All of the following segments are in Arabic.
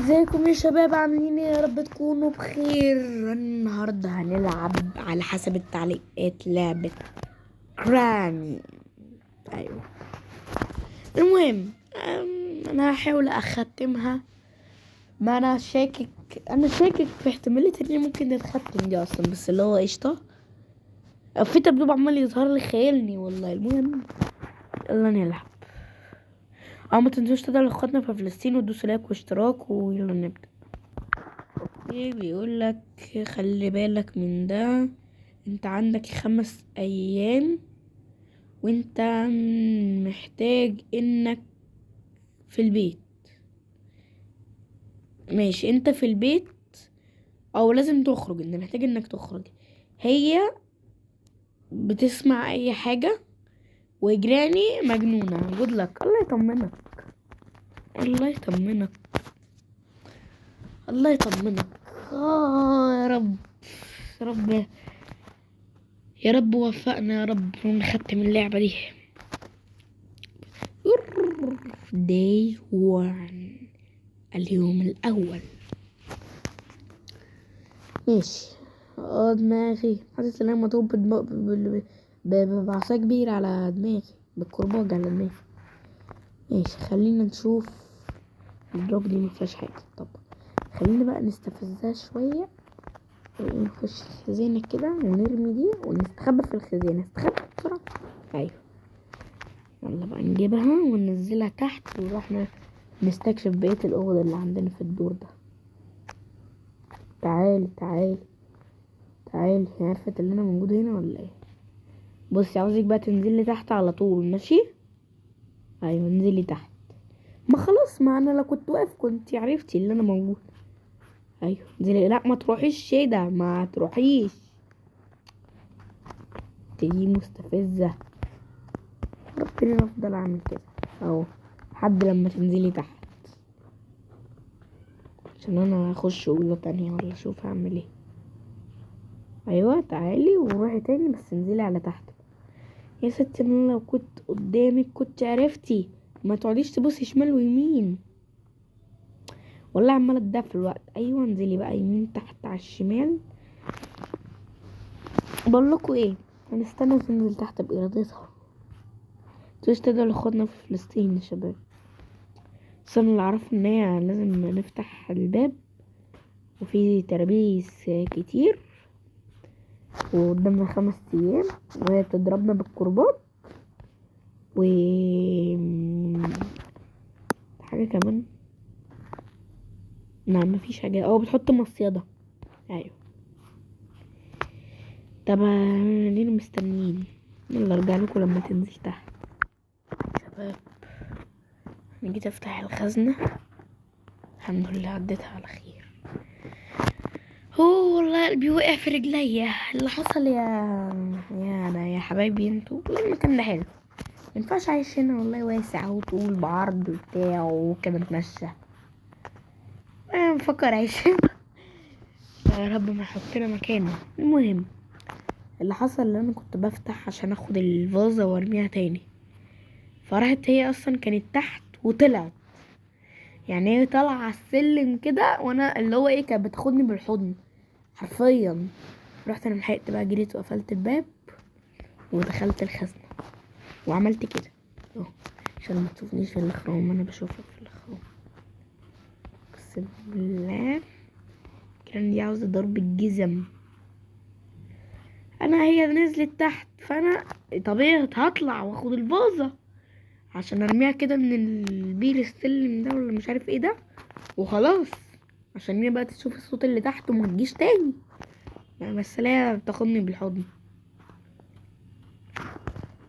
ازيكم يا شباب؟ عاملين ايه؟ يا رب تكونوا بخير. النهارده هنلعب على حسب التعليقات لعبة كراني. ايوه. المهم انا هحاول اختمها. ما انا شاكك في احتمالية ان ممكن تتختم دي اصلا، بس اللي هو قشطة. في دبدوب عمال يظهر لي خيالني والله. المهم يلا نلعب. ما تنسوش تدعموا اخواتنا في فلسطين وتدوسوا لايك واشتراك ويلا نبدأ. ايه بيقول لك؟ خلي بالك من ده. انت عندك 5 ايام وانت محتاج انك في البيت. ماشي، انت في البيت او لازم تخرج. انت محتاج انك تخرج. هي بتسمع اي حاجة وجراني مجنونة. جود لك. الله يطمنك. الله يطمنك. الله يطمنك. يا رب. يا رب. يا رب وفقنا يا رب ونختم اللعبة دي. Day 1، اليوم الأول. ماشي. دماغي حاسس ان انا مضروب بعصا كبير على دماغي، بالكرباج على دماغي. ماشي، خلينا نشوف. البلوك دي مفيهاش حاجة. طب خلينا بقى نستفزها شوية. نخش الخزينة كده ونرمي دي ونستخبى في الخزينة. استخبى بسرعة. ايوه. يلا بقى نجيبها وننزلها تحت ونروح نستكشف بقية الأوض اللي عندنا في الدور ده. تعالي تعالي تعالي. هي عرفت اللي انا موجود هنا ولا ايه؟ بصي، عاوزك بقى تنزلي تحت على طول. ماشي. ايوه انزلي تحت. ما خلاص، ما انا لو كنت واقف كنت عرفتي اللي انا موجود. ايوه انزلي. لا ما تروحيش كده، ما تروحيش. دي مستفزة. ربنا افضل اعمل كده اهو لحد لما تنزلي تحت، عشان انا اخش اوضه تانية ولا اشوف هعمل ايه. ايوه تعالي وروحي تاني، بس انزلي على تحت. يا ستي انا لو كنت قدامك كنت عرفتي. ما تقعديش تبصي شمال ويمين. والله عماله اتضايق في الوقت. ايوه انزلي بقى يمين تحت على الشمال. بقول لكم ايه، هنستنى تنزل تحت بارادتها. مش تقدروا لاخواتنا في فلسطين يا شباب. بس انا اللي اعرفه ان هي لازم نفتح الباب وفي ترابيز كتير وقدامنا 5 ايام وهي بتضربنا بالكرباج و حاجه كمان. نعم مفيش حاجه. بتحط مصيده. ايوه. طب لينا مستنيين. يلا ارجع لكم لما تنزل تحت. شباب انا جيت افتح الخزنه، الحمد لله عديتها على خير. والله قلبي وقع في رجليا. اللي حصل يا انا يا حبايبي انتوا. والله المكان ده حلو. مينفعش عايش هنا. والله واسع وطول بعرض وبتاع وكده نتمشى. انا بفكر اعيش هنا. يا رب ما يحطنا مكانه. المهم اللي حصل ان انا كنت بفتح عشان اخد الفازة وارميها تاني، فراحت هي اصلا كانت تحت وطلعت. يعني هي طالعه على السلم كده وانا اللي هو ايه كانت بتاخدني بالحضن حرفيا. رحت انا لحقت بقى، جريت وقفلت الباب ودخلت الخزنه وعملت كده اهو عشان ما تشوفنيش في الخروم. انا بشوفك في الخروم. اقسم بالله كان دي عاوزه ضرب الجزم. هي نزلت تحت فانا طبيعي هطلع واخد الفازه عشان ارميها كده من البير السلم ده ولا مش عارف ايه ده وخلاص، عشان هي بقى تشوف الصوت اللي تحت وما تجيش تاني. يعني بس لا بتاخدني بالحضن.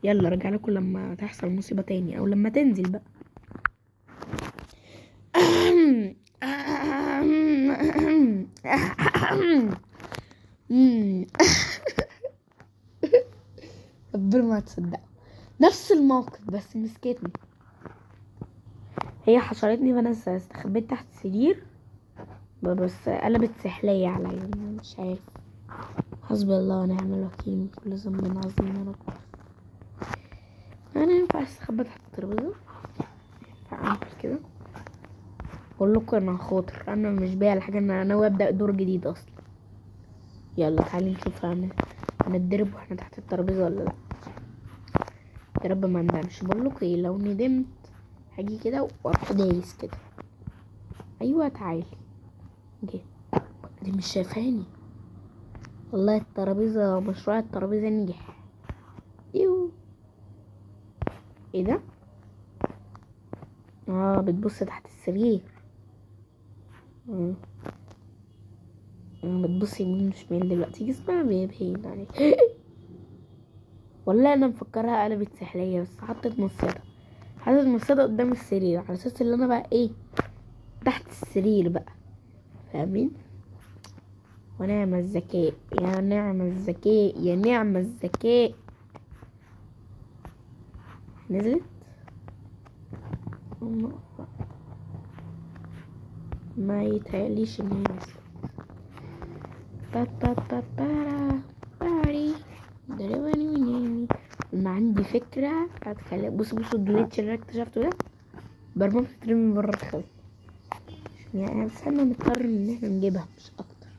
يلا ارجع لكم لما تحصل مصيبة تاني او لما تنزل بقى. ربنا ما تصدق نفس الموقف بس مسكتني. هي حشرتني فانا استخبيت تحت السرير بس قلبت سحلية عليا. مش عارف. حسبي الله ونعم الوكيل. كل ذنب عظيم يا رب. انا ينفع استخبى تحت الترابيزة؟ ينفع اعمل كده؟ بقول لكم انا خاطر، انا مش بايع الحاجه، انا ناوي ابدا دور جديد اصلا. يلا تعالي نشوف هنتضرب واحنا تحت الترابيزه ولا لا. يا رب ما ندمش. بقول لكم ايه، لو ندمت هاجي كده واروح دايس كده. ايوه تعالي. جه. دي مش شايفاني والله. الترابيزه، مشروع الترابيزه نجح. ايوه. ايه ده؟ بتبص تحت السرير. مم. بتبص يمين وشمال دلوقتي، جسمها بيبين يعني. والله انا مفكرها قلبت سحلية، بس حطت مصيدة قدام السرير على اساس ان انا بقى ايه، تحت السرير بقى، فاهمين؟ ونعم الذكاء، يا نعم الذكاء، يا نعم الذكاء. نزلت. ما يتهيأليش ان هي نزلت. باري. انا عندي فكرة هتخلي، بصوا الجليتش اللي انا اكتشفته ده، برمجة تترمي من بره الخزنة يعني، بس احنا نضطر ان احنا نجيبها مش اكتر.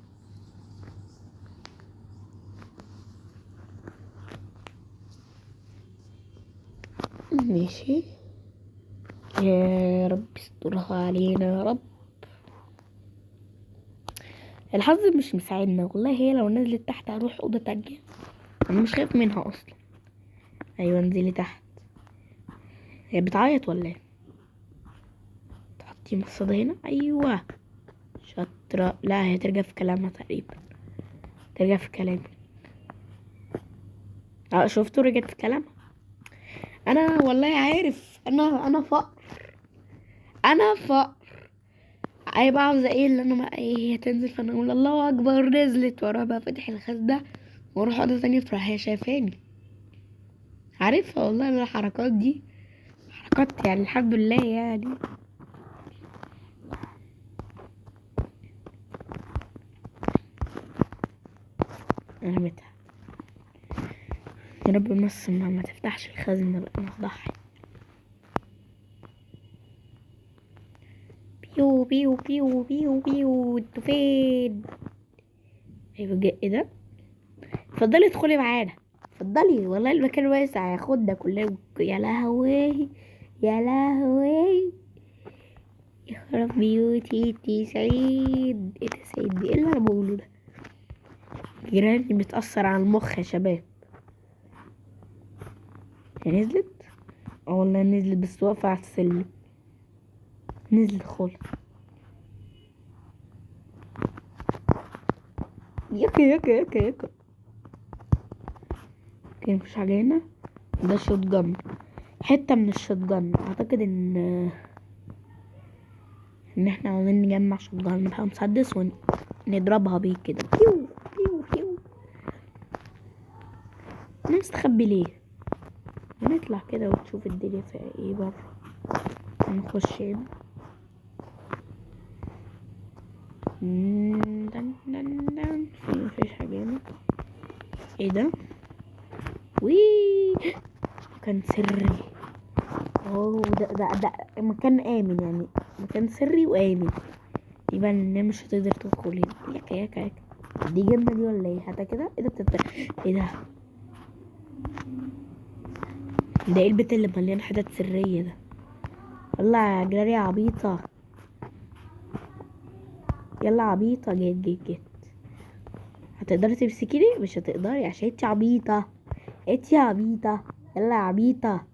ماشي. يا رب استرها علينا يا رب. الحظ مش مساعدنا والله. هي لو نزلت تحت هروح اوضه تانية، انا مش خايف منها اصلا. ايوه انزلي تحت. هي بتعيط ولا ايه؟ تحطي مصاده هنا. ايوه شاطره. لا هي ترجع في كلامها تقريبا، ترجع في كلامي. شفتوا رجعت في كلامها. انا والله عارف، انا فقر، انا فقر. هيبقى عاوزة ايه اللي انا بقى ايه، هي تنزل فانا اقول الله اكبر، نزلت واروح بقى فاتح الخزنة واروح اوضة تانية، تروح هي شايفاني. عارفها والله الحركات دي، حركات يعني الحمد لله يعني. رميتها. يا رب بس ما تفتحش الخزنة بقى، انا هضحي. بيو بيو بيو بيو بيو، انتوا فين؟ ايوه ايه ده؟ اتفضلي ادخلي معانا، اتفضلي والله المكان واسع ياخدنا كلنا. يا لهوي، يا لهوي، يخرب بيوتي انتي سعيد. ايه ده سعيد دي؟ ايه اللي انا بقوله ده؟ جيراني بتأثر على المخ يا شباب. هي نزلت؟ اه والله نزلت، بس واقفة على السلم. نزلت خالص. ياكا ياكا ياكا ياكا. اوكي مفيش حاجة هنا. ده شوت جن، حتة من الشوت جن. اعتقد ان احنا عاوزين نجمع شوت جن بقى مسدس ونضربها بيه كده. بيو بيو بيو. انا مستخبي ليه؟ هنطلع كده وتشوف الدنيا فيها ايه بره. هنخش هنا. دن دن دن. مفيش حاجة هنا. ايه ده؟ وي، مكان سري. ده مكان امن يعني، مكان سري وامن. يبقى ان مش هتقدر تدخل هنا. ياكا ياكا ياكا. دي جبنة دي ولا ايه؟ هاتها كده. ايه ده ايه ده؟ ده ايه البيت اللي مليان حتت سرية ده؟ يلا يا جراري عبيطة، يلا عبيطة. جيت. هتقدري تمسكيني؟ مش هتقدري عشان انتي عبيطة، انتي عبيطة. يلا يا عبيطة.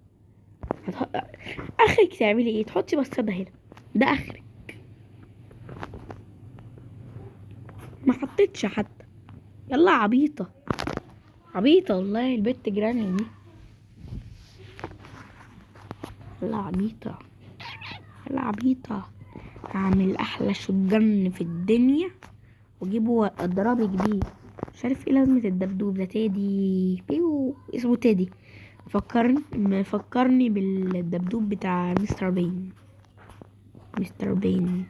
اخرك تعملي ايه؟ تحطي مصاده هنا، ده اخرك. ما حطيتش حتى. يلا عبيطة، عبيطة والله البت جيراني دي. يلا عبيطة، يلا عبيطة. هعمل احلى شجن في الدنيا واجيبه اضربك بيه. مش عارف ايه لازمة الدبدوب ده. تيدي بيو اسمه تيدي. مفكرني بالدبدوب بتاع مستر بين. مستر بين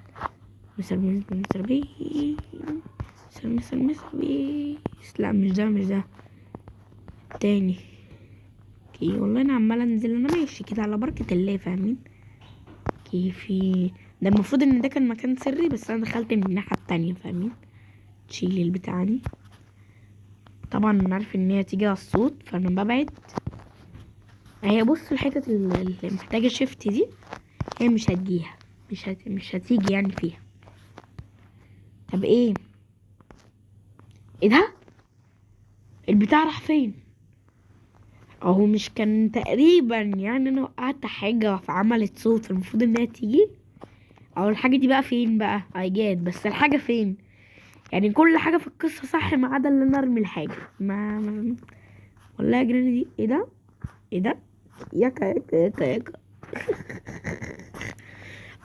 مستر بين مستر بين مستر بين. لا مش ده تاني. اوكي والله انا عمالة انزل، انا ماشي كده على بركة الله، فاهمين كيفي؟ ده المفروض ان ده كان مكان سري، بس انا دخلت من الناحية التانية، فاهمين؟ تشيلي البتاعة دي. طبعا انا عارف ان هي تيجي على الصوت، فانا ببعد. هي بص الحتة اللي محتاجة شيفت دي، هي مش هتجيها، مش هتيجي يعني فيها. طب ايه ده؟ البتاع راح فين؟ اهو مش كان تقريبا يعني انا وقعت حاجة فعملت صوت، المفروض انها تيجي؟ او الحاجة دي بقى فين بقى؟ جات، بس الحاجة فين؟ يعني كل حاجة في القصة صح ما عدا ان انا ارمي الحاجة. ما والله يا جراني دي ايه ده؟ ايه ده؟ ياكا ياكا ياكا ياكا.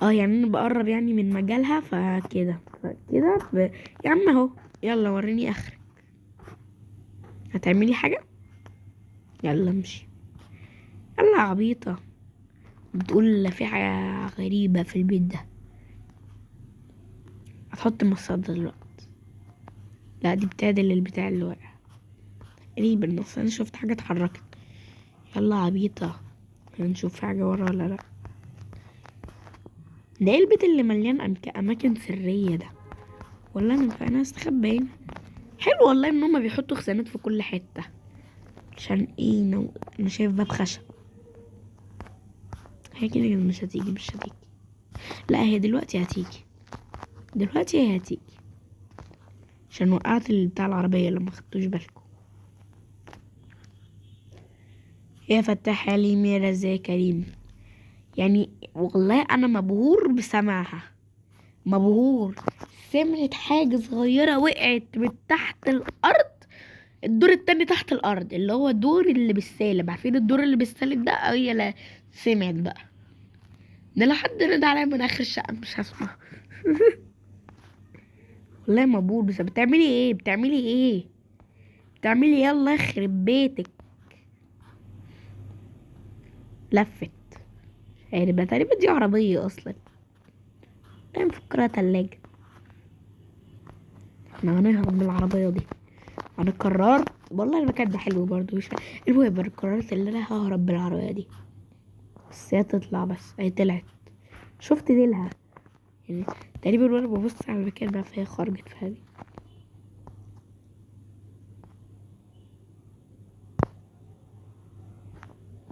يعني انا بقرب يعني من مجالها، فكده يا عم اهو. يلا وريني اخرك. هتعملي حاجة؟ يلا امشي. يلا يا عبيطة. بتقول في حاجة غريبة في البيت ده. هتحط المصادر دلوقتي. لا دي بتعدل البتاع اللي واقع. غريبة اصل انا شفت حاجة اتحركت. يلا يا عبيطة. هنشوف في حاجة ورا ولا لا. ده ايه البيت اللي مليان اماكن سرية ده؟ ولا انا استخبى هنا؟ حلو والله ان هما بيحطوا خزانات في كل حتة. عشان ايه؟ انا شايف باب خشب. هي كده مش هتيجي. لا هي دلوقتي هتيجي. دلوقتي هي هتيجي. عشان وقعت بتاع العربية لما خدتوش بالكم. يا فتاح يا ليم يا رزاق كريم. يعني والله انا مبهور بسماعها. مبهور. سمعت حاجة صغيرة وقعت من تحت الارض. الدور التاني تحت الارض، اللي هو الدور اللي بالسالب. عارفين الدور اللي بالسالب ده؟ هي لا سمعت بقى. ده لحد رد عليا من اخر الشقة مش هسمع. والله مبهور. بس بتعملي ايه؟ بتعملي يلا يخرب بيتك. لفت. يعني تقريبا دي عربية اصلا. انا مفكرها تلاجة. احنا هنهرب من العربية دي. انا قررت والله المكان ده حلو برضو. مش المهم انا قررت ان انا ههرب بالعربية دي. بس هي تطلع، بس هي طلعت. شفت ديلها يعني تقريبا وانا ببص على المكان ده، فهي خرجت فاهمة.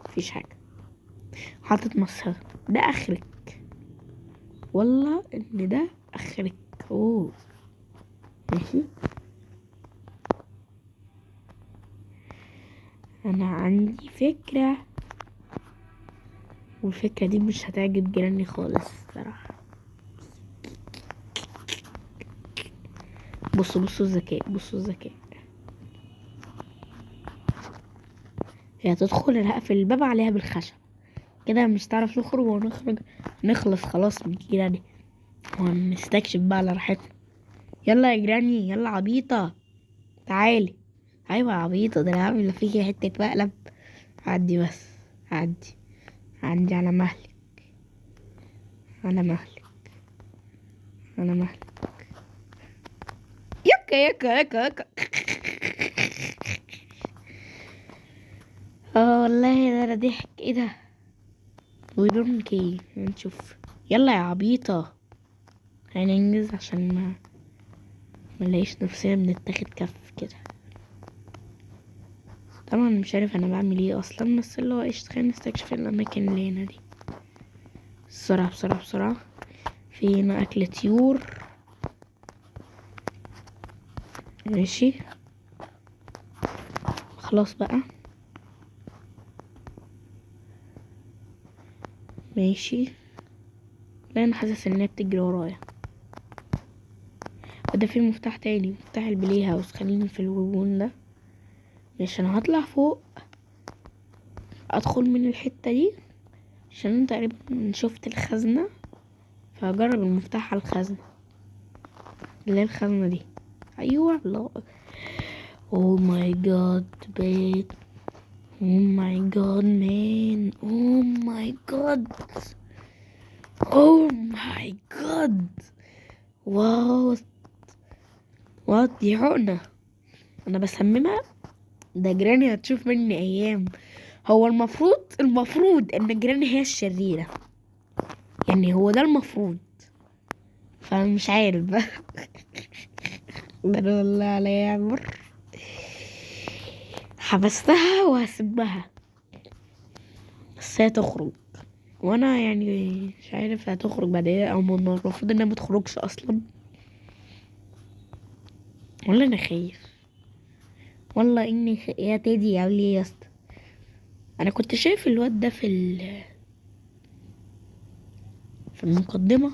مفيش حاجة. حاطط مسار. ده اخرك. والله ان ده اخرك. اوه ماشي. انا عندي فكرة، والفكرة دي مش هتعجب جيراني خالص الصراحة. بصوا الذكاء. هي هتدخل، انا هقفل الباب عليها بالخشب. كده مش تعرف نخرج ونخرج. نخلص خلاص من جيراني. ونستكشف بقى على راحتنا. يلا يا جيراني يلا عبيطة. تعالي. ايوه يا عبيطة، ده انا هعمل فيكي حتة مقلب. عدي بس. عدي. عندي على مهلك. على مهلك. على مهلك. يكا يكا يكا يكا. والله ده انا ضحك. ايه ده؟ ويدونك ايه؟ نشوف. يلا يا عبيطة. هننجز عشان ما نلاقيش نفسنا بنتاخد كف كده. طبعا مش عارف انا بعمل ايه اصلا، بس اللي هو ايش، خلينا نستكشف الاماكن اللي هنا دي بسرعة. في هنا اكل طيور. ماشي. خلاص بقى. ماشي. لا انا حاسس ان هي بتجري ورايا. وده في مفتاح تاني، مفتاح البلاي هاوس. خليني في الوبون ده. مش انا هطلع فوق ادخل من الحتة دي، عشان انا تقريبا شفت الخزنة. فهجرب المفتاح على الخزنة. اللي هي الخزنة دي. ايوه الله. او ماي جاد بيت. او ماي جاد مان. او ماي جاد. او ماي جاد. واو. دي حقنة. انا بسممها. ده جيراني هتشوف مني ايام. هو المفروض ان جيراني هي الشريرة. يعني هو ده المفروض. فمش عارف بقى. ده انا والله عليا مر. حبستها وهسيبها، بس هي تخرج، وانا يعني مش عارف هتخرج بعد ايه، او المفروض انها متخرجش اصلا، ولا انا خايف، والله اني يا تيدي يا ولي يا اسطى. انا كنت شايف الواد ده في المقدمة،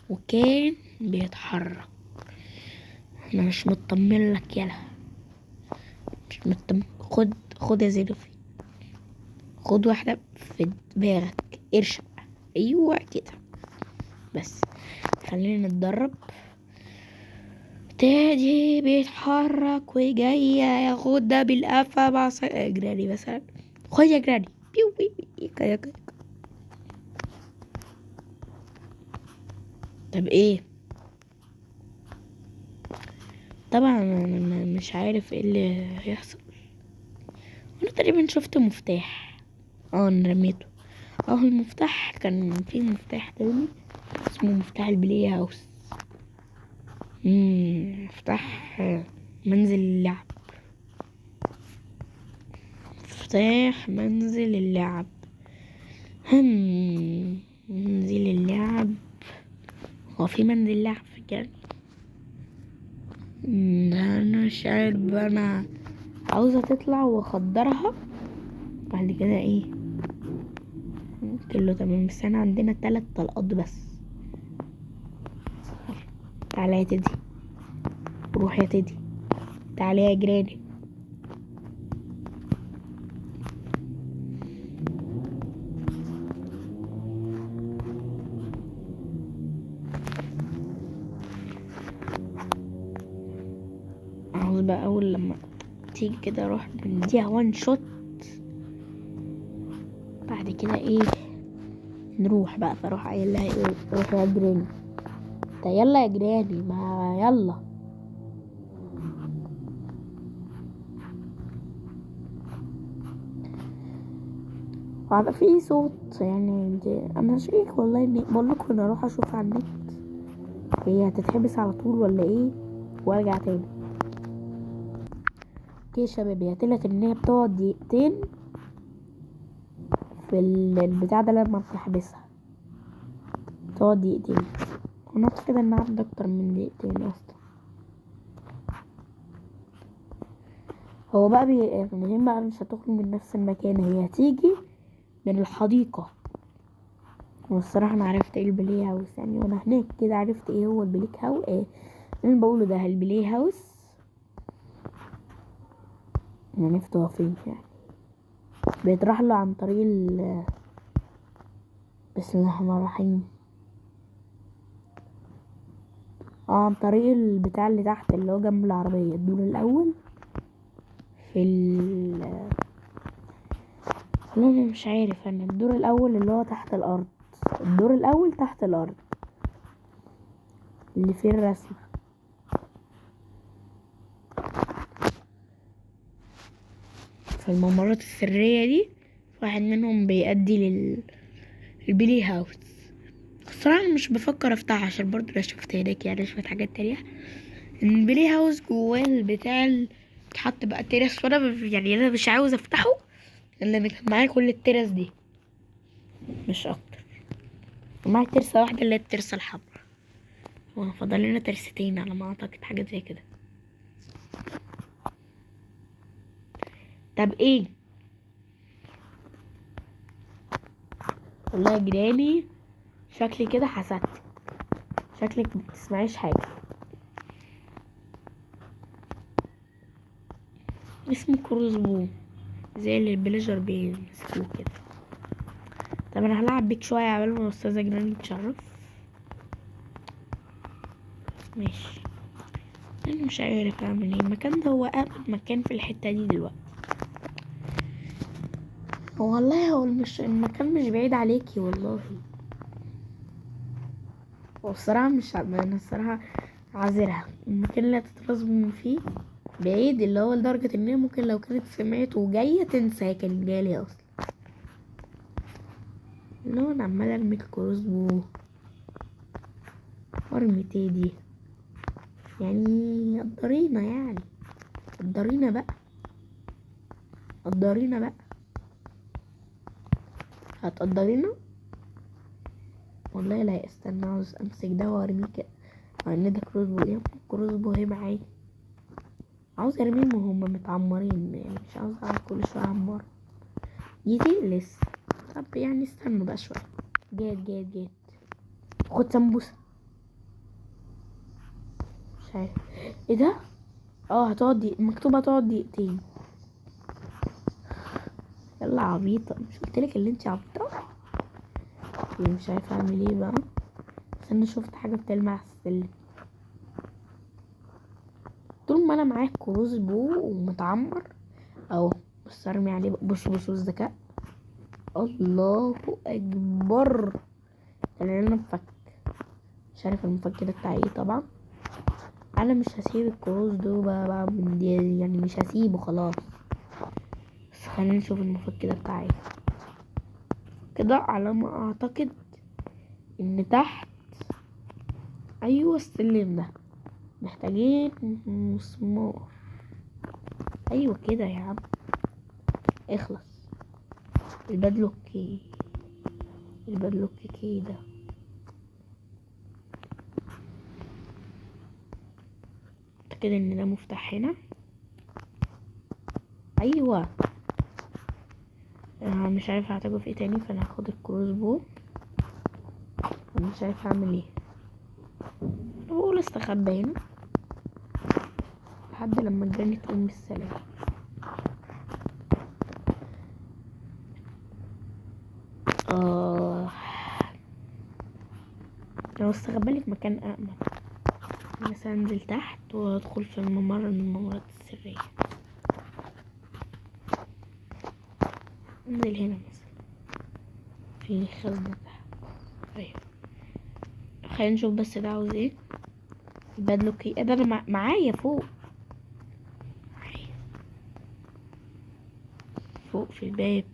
وكان بيتحرك. انا مش مطمن لك، يلا مش مطمن. خد يا زينوفي، خد واحدة في دماغك، ارشق، ايوه كده. بس خلينا نتدرب. تادي بيتحرك وجاية ياخدها بالقفا بعصا جراني مثلا. خد يا جراني، بيو بيو بيو كده كده. طب ايه؟ طبعا انا مش عارف ايه اللي هيحصل. انا تقريبا شفت مفتاح، انا رميته. المفتاح كان في مفتاح تاني اسمه مفتاح البلاي هاوس. مفتاح منزل اللعب. مفتاح منزل اللعب. منزل اللعب. هو في منزل لعب يعني؟ انا مش عارف بقى، انا عاوزة تطلع واخدرها بعد كده ايه. قلت له تمام، بس انا عندنا 3 طلقات بس. تعالى يا تدي، روح يا تدي، تعالى يا جراني. عاوز بقى اول لما تيجي كده اروح نديها 1 شوت، بعد كده ايه نروح بقى. فاروح قايل لها ايه، روح يا جراني، يلا يا جراني، ما يلا. وعلى في صوت يعني انا شايف والله اني بقول لكم انا اروح اشوف على النت هي هتتحبس على طول ولا ايه، وارجع تاني. اوكي يا شباب، هي طلعت ان هي بتقعد دقيقتين في البتاع ده لما بتحبسها، تقعد دقيقتين. انا اعتقد انها قعدت اكتر من دقيقتين اصلا. هو بقى المهم بقى مش هتخرج من نفس المكان، هي هتيجي من الحديقة. والصراحة انا عرفت ايه البلاي هاوس يعني، وانا هناك كده عرفت ايه هو البلاي هاوس. ايه اللي بقوله ده، البلاي هاوس عرفت هو فين يعني. بيطرح له عن طريق بسم الله الرحمن الرحيم، عن طريق البتاع اللي تحت اللي هو جنب العربية، الدور الاول في انا مش عارف، انا الدور الاول اللي هو تحت الارض، الدور الاول تحت الارض اللي فيه الرسمة. في الممرات السرية دي واحد منهم بيؤدي للبيلي هاوس. الصراحة أنا مش بفكر افتحها عشان برضه انا شفت هناك يعني شوية حاجات تانية ان البيلي هاوس جواه البتاع بتحط بقى ترس، وانا يعني انا مش عاوز افتحه الا انا كان معايا كل الترس دي مش اكتر. معايا ترسة واحدة اللي هي الترسة الحمراء، وفضل لنا ترستين على ما اعتقد، حاجة زي كده. طب ايه، والله يا جيراني شكلي كده حسدت، شكلك مبتسمعيش حاجة. اسمه كروزبو، زي اللي البليجر بيمسكوه كده. طب انا هلعب بيك شوية قبل ما الاستاذة جيراني تشرف. ماشي. انا مش عارف اعمل ايه، المكان ده هو امن مكان في الحتة دي دلوقتي. والله هو مش المكان مش بعيد عليكي والله. هو الصراحة مش انا الصراحة عذرها، المكان اللي هتترسم فيه بعيد، اللي هو لدرجة ان هي ممكن لو كانت سمعت وجاية تنسى هي كانت جاية اصلا. اللي هو انا عمالة ارمي الكروسبو. فارم تيدي يعني قدرينا، يعني قدرينا بقى، قدرينا بقى، هتقدرينا والله. لا استنى، عاوز امسك ده وارميه كده، مع ان ده كروز بو. ايه كروز بو اهي معايا، عاوز ارميهم وهم متعمرين، يعني مش عاوز اقعد كل شويه اعمر يتقلس. طب يعني استنوا بقى شويه. جيت خد سمبوسه. مش عارف ايه ده. هتقعد مكتوب هتقعد دقيقتين. يلا عبيطه، مش قلتلك اللي انت عبيطه؟ مش عارفه اعمل ايه بقى، بس انا شفت حاجه بتلمع على السلم. طول ما انا معاك كروز بو ومتعمر اهو. بص ارمي عليه بقى. بص الذكاء، الله اكبر. انا مفك، مش عارف المفك ده بتاع ايه طبعا. انا مش هسيب الكروز ده بقى من دي، يعني مش هسيبه خلاص. بس خلينا نشوف المفك ده بتاع ايه. كده على ما اعتقد ان تحت، ايوه السلم ده محتاجين مسمار. ايوه كده يا عم، اخلص. البادلوك كده. متأكد ان ده مفتاح هنا. ايوه مش عارفه هحتاجه في ايه تاني، فانا هاخد الكروز بو. مش عارفه اعمل ايه، بقول استخبى هنا لحد لما الجيران تقوم بالسلام. لو استخبالي في مكان أأمن، مثلا انزل تحت وادخل في الممر من الممرات السرية. انزل هنا مثلا في خزنة تحت. ايوه خلينا نشوف بس ده عاوز ايه. البادلوك ده انا معايا فوق، فوق في الباب.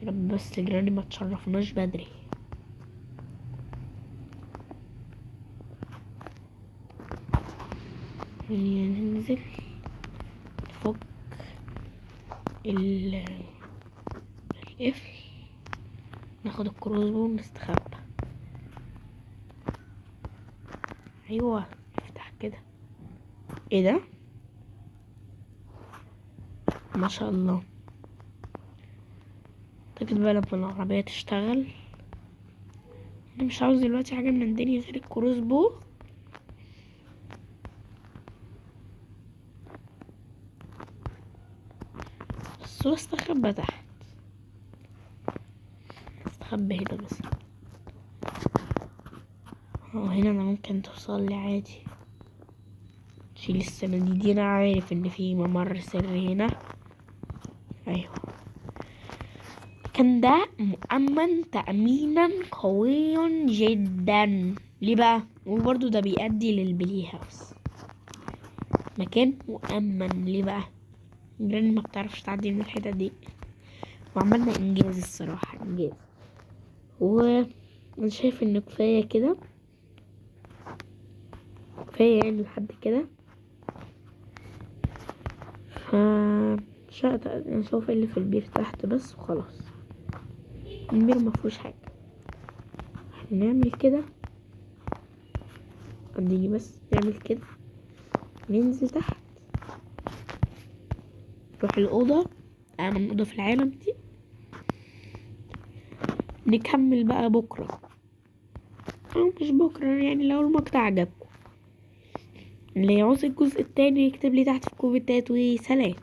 يا رب بس جيراني ما تشرفناش بدري. ننزل نفك القفل، ناخد الكروز بو ونستخبى. ايوه افتح كده. ايه ده، ما شاء الله. اعتقد بقى لما العربية تشتغل. انا مش عاوز دلوقتي حاجة من الدنيا غير الكروز بو. بس هو استخبى تحت، استخبى هنا مثلا. هنا انا ممكن توصل لي عادي. شيل السنة دي انا عارف ان في ممر سري هنا. ايوه كان ده مؤمن تأمينا قويا جدا. ليه بقى؟ وبرضه ده بيؤدي للبلي هاوس. مكان مؤمن ليه بقى؟ لان ما بتعرفش تعدي من الحتة دي. وعملنا انجاز الصراحة، انجاز. وانا شايف ان كفاية كده، كفاية يعني لحد كده. نشوف اللي في البير تحت بس وخلاص. البير مفيهوش حاجة. هنعمل كده، نيجي بس نعمل كده، ننزل تحت، نروح الأوضة، أهم أوضة في العالم دي. نكمل بقى بكرة أو مش بكرة، يعني لو المقطع عجبكم. اللي يعوز الجزء التاني يكتب لي تحت في الكومنتات. وسلام.